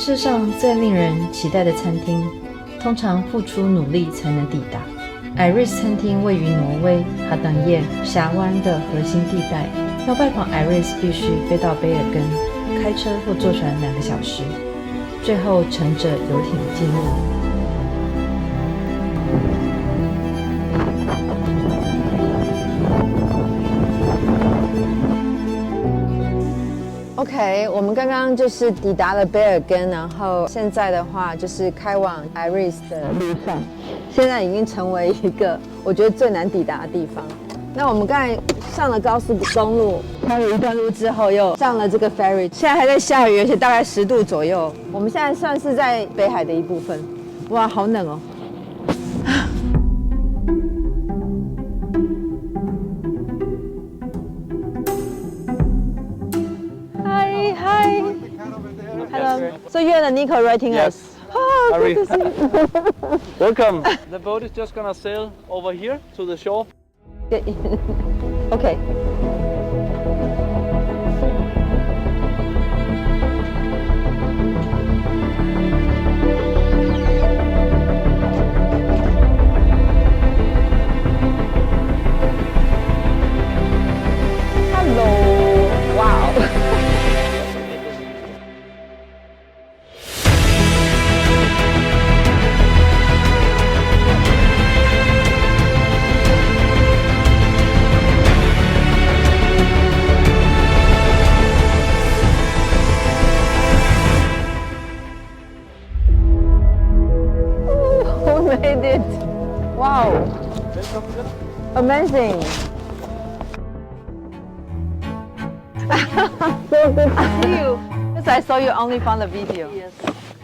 世上最令人期待的餐厅，通常付出努力才能抵达。Iris 餐厅位于挪威哈登叶峡湾的核心地带，要拜访 Iris 必须飞到卑尔根，开车或坐船2个小时，最后乘着游艇进入。OK， 我们刚刚就是抵达了卑尔根，然后现在的话就是开往 Iris 的路上，现在已经成为一个我觉得最难抵达的地方。那我们刚才上了高速公路，开了一段路之后，又上了这个 ferry， 现在还在下雨，而且大概10度左右。我们现在算是在北海的一部分，哇，好冷哦。Hi. Hello. So you're Anika writing Yes. us? Oh, good to see you. Welcome. The boat is just gonna sail over here to the shore. Okay. Made it! Wow! Amazing! So good to see you. Yes, I saw you only found the video. Yes.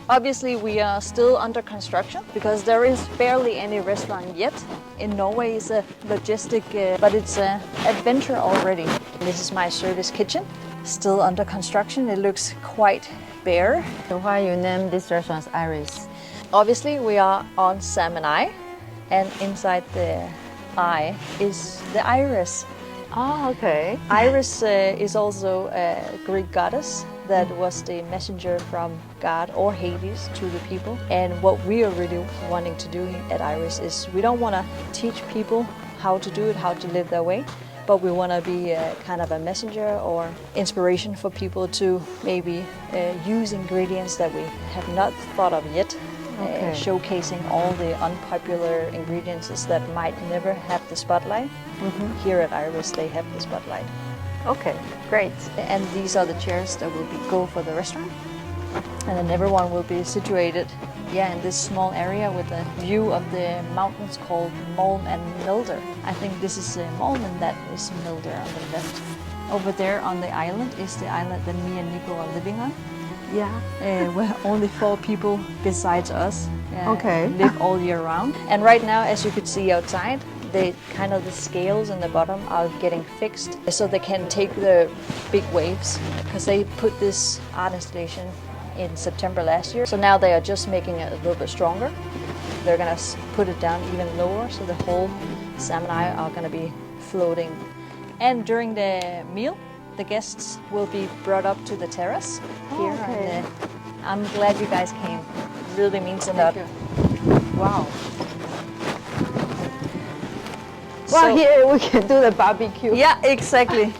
Obviously, we are still under construction because there is barely any restaurant yet. In Norway, it's a logistic, but it's an adventure already. This is my service kitchen, still under construction. It looks quite bare. So why you name this restaurant Iris? Obviously, we are on Salmon Eye, and inside the eye is the iris. Oh, okay. Iris is also a Greek goddess that was the messenger from God or Hades to the people. And what we are really wanting to do at Iris is we don't want to teach people how to do it, how to live their way, but we want to be kind of a messenger or inspiration for people to maybe use ingredients that we have not thought of yet. Okay. Showcasing all the unpopular ingredients that might never have the spotlight. Here at Iris, they have the spotlight. Okay, great. And these are the chairs that will go for the restaurant. And then everyone will be situated, in this small area with a view of the mountains called Malm and Milder. I think this is Malm and that is Milder on the left. Over there on the island is the island that me and Nico are living on. Yeah. Where only 4 people besides us okay. live all year round. And right now, as you could see outside, the scales in the bottom are getting fixed so they can take the big waves, because they put this art installation in September last year. So now they are just making it a little bit stronger. They're gonna put it down even lower, so the whole salmon eye are gonna be floating. And during the meal, the guests will be brought up to the terrace here. Okay. And, I'm glad you guys came. It really means a lot. Wow. Well, here we can do the barbecue. Yeah, exactly.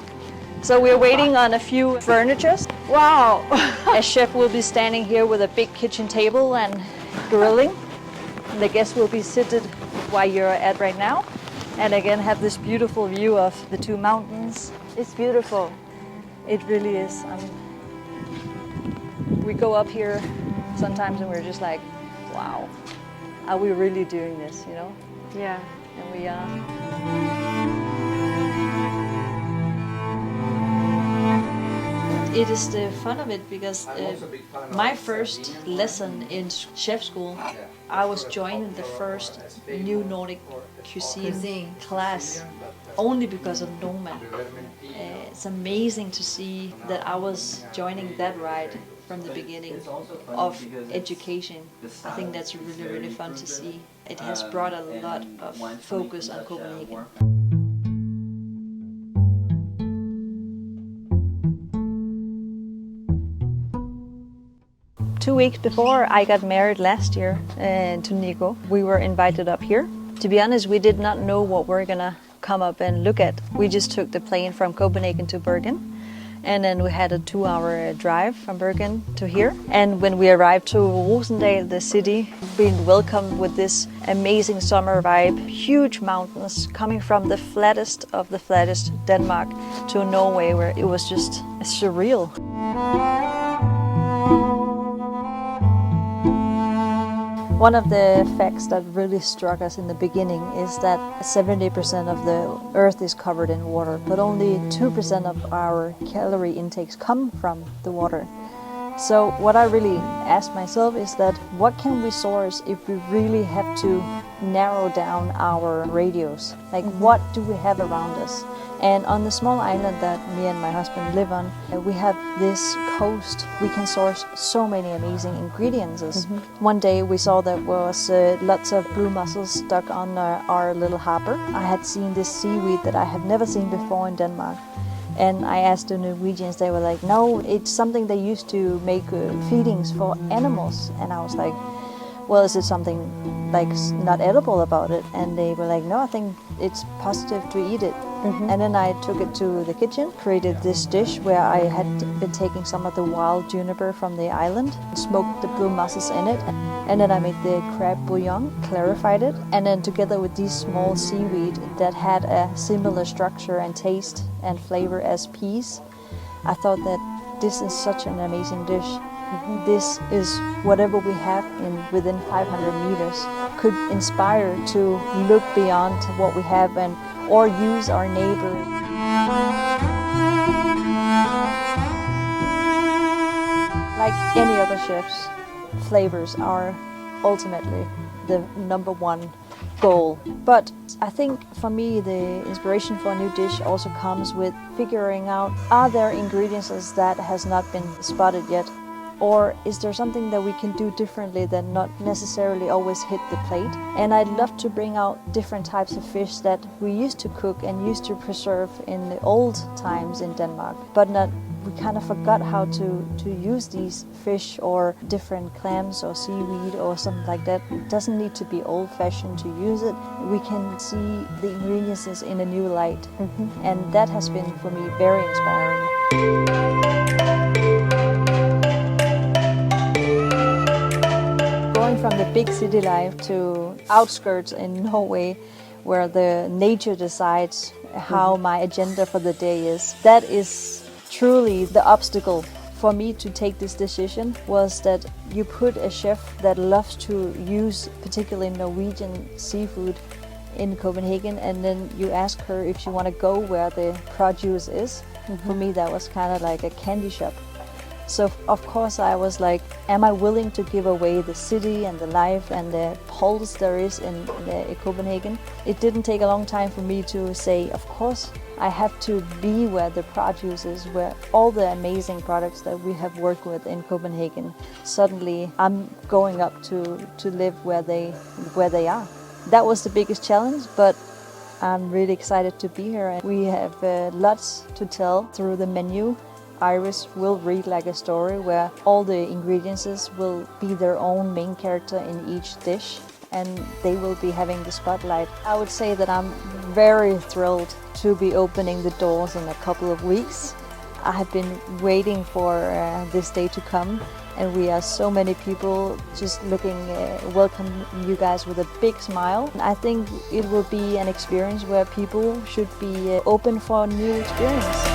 So we're waiting on a few furnitures. Wow. A chef will be standing here with a big kitchen table and grilling. And the guests will be seated where you're at right now. And again, have this beautiful view of the 2 mountains. It's beautiful. It really is. We go up here sometimes and we're just like, wow, are we really doing this, you know? Yeah. And we are. It is the fun of it because my first lesson in chef school, I was joining the first new Nordic cuisine class only because of Norman. It's amazing to see that I was joining that ride from the beginning of education. I think that's really, really fun to see. It has brought a lot of focus on Copenhagen. 2 weeks before I got married last year to Nico, we were invited up here. To be honest, we did not know what we're gonna come up and look at. We just took the plane from Copenhagen to Bergen, and then we had a 2-hour drive from Bergen to here. And when we arrived to Rosendal, the city, being welcomed with this amazing summer vibe, huge mountains coming from the flattest of the flattest Denmark to Norway, where it was just surreal. One of the facts that really struck us in the beginning is that 70% of the earth is covered in water, but only 2% of our calorie intakes come from the water. So what I really asked myself is that what can we source if we really have to narrow down our radius? Like what do we have around us? And on the small island that me and my husband live on, we have this coast. We can source so many amazing ingredients. One day we saw that was lots of blue mussels stuck on our little harbor. I had seen this seaweed that I had never seen before in Denmark. And I asked the Norwegians, they were like, no, it's something they used to make feedings for animals. And I was like, well, is it something like not edible about it? And they were like, no, I think it's positive to eat it. And then I took it to the kitchen, created this dish where I had been taking some of the wild juniper from the island, smoked the blue mussels in it, and then I made the crab bouillon, clarified it, and then together with these small seaweed that had a similar structure and taste and flavor as peas, I thought that this is such an amazing dish. This is whatever we have within 500 meters could inspire to look beyond what we have or use our neighbors. Like any other chefs, flavors are ultimately the number one goal. But I think for me the inspiration for a new dish also comes with figuring out, are there ingredients that has not been spotted yet? Or is there something that we can do differently that not necessarily always hit the plate? And I'd love to bring out different types of fish that we used to cook and used to preserve in the old times in Denmark, but we kind of forgot how to use these fish or different clams or seaweed or something like that. It doesn't need to be old-fashioned to use it. We can see the ingredients in a new light. And that has been, for me, very inspiring. Going from the big city life to outskirts in Norway, where the nature decides how my agenda for the day is, that is truly the obstacle for me to take this decision, was that you put a chef that loves to use particularly Norwegian seafood in Copenhagen, and then you ask her if she want to go where the produce is. For me, that was kind of like a candy shop. So of course I was like, am I willing to give away the city and the life and the pulse there is in Copenhagen? It didn't take a long time for me to say, of course I have to be where the produce is, where all the amazing products that we have worked with in Copenhagen. Suddenly I'm going up to live where they are. That was the biggest challenge, but I'm really excited to be here. We have lots to tell through the menu. Iris will read like a story where all the ingredients will be their own main character in each dish, and they will be having the spotlight. I would say that I'm very thrilled to be opening the doors in a couple of weeks. I have been waiting for this day to come, and we are so many people just looking, welcome you guys with a big smile. I think it will be an experience where people should be open for a new experience.